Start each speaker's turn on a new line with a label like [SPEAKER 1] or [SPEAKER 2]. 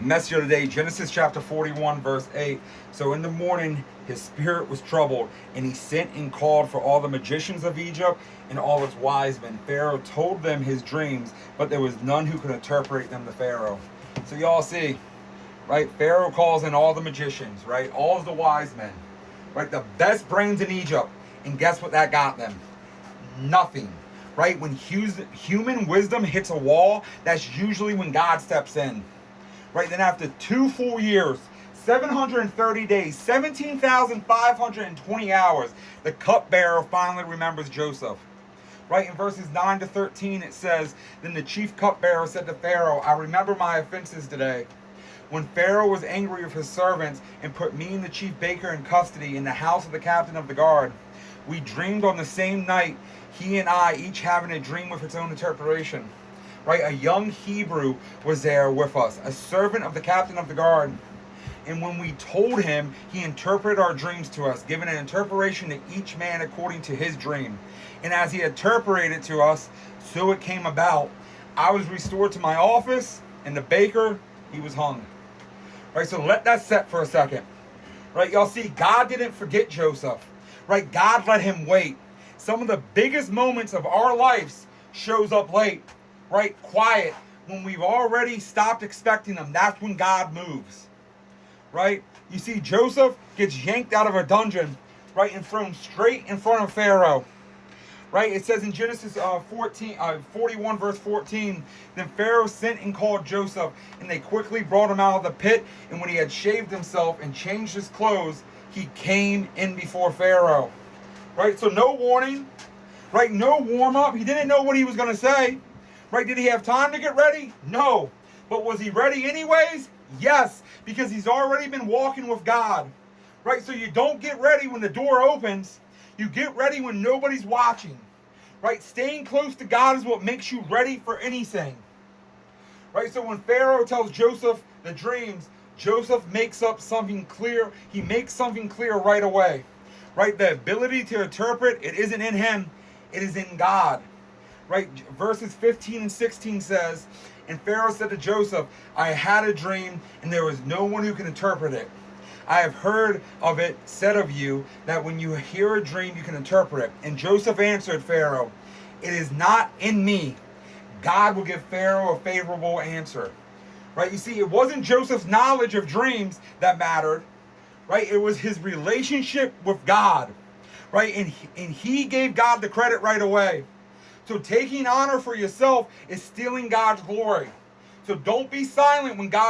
[SPEAKER 1] message of the day, Genesis chapter 41, verse 8. So in the morning, his spirit was troubled, and he sent and called for all the magicians of Egypt and all its wise men. Pharaoh told them his dreams, but there was none who could interpret them to Pharaoh. So y'all see, right? Pharaoh calls in all the magicians, right? All of the wise men, right? The best brains in Egypt. And guess what that got them? Nothing. Right? When human wisdom hits a wall, that's usually when God steps in. Right? Then after 2 full years, 730 days, 17,520 hours, the cupbearer finally remembers Joseph. Right? In verses 9 to 13, it says, Then the chief cupbearer said to Pharaoh, I remember my offenses today. When Pharaoh was angry with his servants and put me and the chief baker in custody in the house of the captain of the guard, we dreamed on the same night, he and I, each having a dream with its own interpretation. Right? A young Hebrew was there with us, a servant of the captain of the guard. And when we told him, he interpreted our dreams to us, giving an interpretation to each man according to his dream. And as he interpreted it to us, so it came about. I was restored to my office, and the baker, he was hung. Right? So let that set for a second. Right? Y'all see, God didn't forget Joseph. Right? God let him wait. Some of the biggest moments of our lives shows up late. Right? Quiet. When we've already stopped expecting them, that's when God moves. Right? You see, Joseph gets yanked out of a dungeon, right, and thrown straight in front of Pharaoh. Right? It says in Genesis 41, verse 14, Then Pharaoh sent and called Joseph, and they quickly brought him out of the pit. And when he had shaved himself and changed his clothes, he came in before Pharaoh. Right? So no warning. Right? No warm-up. He didn't know what he was going to say. Right? Did he have time to get ready? No. But was he ready anyways? Yes. Because he's already been walking with God. Right? So you don't get ready when the door opens. You get ready when nobody's watching. Right? Staying close to God is what makes you ready for anything. Right? So when Pharaoh tells Joseph the dreams, Joseph makes up something clear. He makes something clear right away. Right? The ability to interpret, it isn't in him. It is in God. Right? Verses 15 and 16 says, And Pharaoh said to Joseph, I had a dream, and there was no one who can interpret it. I have heard of it said of you that when you hear a dream, you can interpret it. And Joseph answered Pharaoh, It is not in me. God will give Pharaoh a favorable answer. Right? You see, it wasn't Joseph's knowledge of dreams that mattered. Right? It was his relationship with God. Right? And he gave God the credit right away. So taking honor for yourself is stealing God's glory. So don't be silent when God